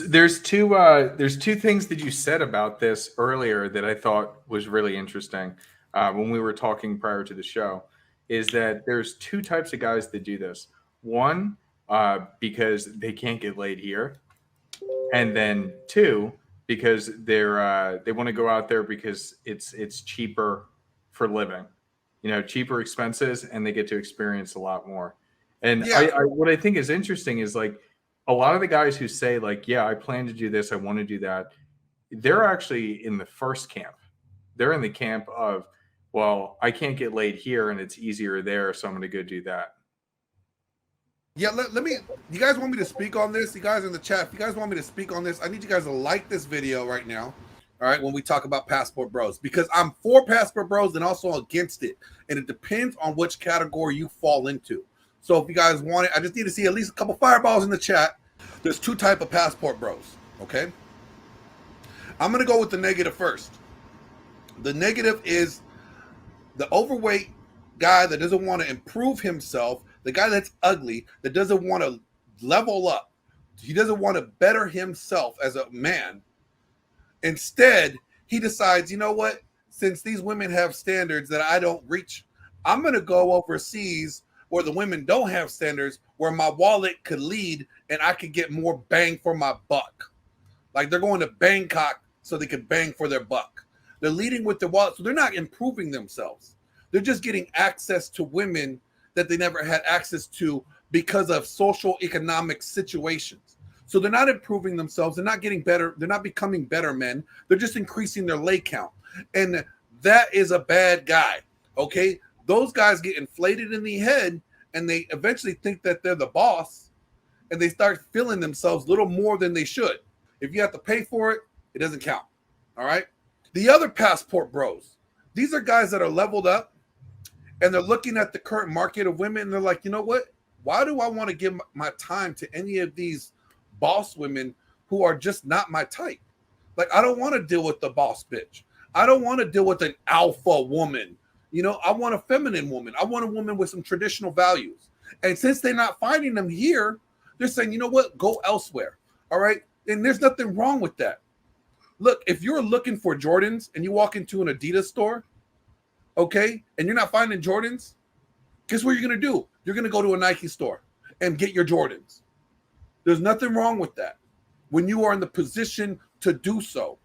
there's two things that you said about this earlier that I thought was really interesting when we were talking prior to the show. Is that there's two types of guys that do this. One, because they can't get laid here, and then two, because they want to go out there because it's cheaper for living, cheaper expenses, and they get to experience a lot more. And Yeah, what I think is interesting is like a lot of the guys who say like, yeah, I plan to do this, I want to do that, they're actually in the first camp. They're in the camp of, well, I can't get laid here and it's easier there, so I'm going to go do that. yeah. Let me. You guys want me to speak on this? You guys in the chat. If you guys want me to speak on this, I need you guys to like this video right now. All right, when we talk about Passport Bros, because I'm for Passport Bros and also against it, and it depends on which category you fall into. So if you guys want it, I just need to see at least a couple fireballs in the chat. There's two type of Passport Bros. Okay, I'm gonna go with the negative first. The negative is the overweight guy that doesn't want to improve himself, the guy that's ugly, that doesn't want to level up. He doesn't want to better himself as a man. Instead, he decides, you know what? Since these women have standards that I don't reach, I'm going to go overseas where the women don't have standards, where my wallet could lead and I could get more bang for my buck. Like they're going to Bangkok so they could bang for their buck. They're leading with their wallet, so they're not improving themselves. They're just getting access to women that they never had access to because of social economic situations. So they're not improving themselves. They're not getting better. They're not becoming better men. They're just increasing their lay count. And that is a bad guy. Okay. Those guys get inflated in the head and they eventually think that they're the boss and they start feeling themselves a little more than they should. If you have to pay for it, it doesn't count. All right. The other Passport Bros, these are guys that are leveled up and they're looking at the current market of women and they're like, you know what? Why do I want to give my time to any of these boss women who are just not my type? Like, I don't want to deal with the boss bitch. I don't want to deal with an alpha woman. I want a feminine woman. I want a woman with some traditional values. And since they're not finding them here, they're saying, you know what? Go elsewhere. All right. And there's nothing wrong with that. Look, if you're looking for Jordans and you walk into an Adidas store, okay, and you're not finding Jordans, guess what you're going to do? You're going to go to a Nike store and get your Jordans. There's nothing wrong with that when you are in the position to do so.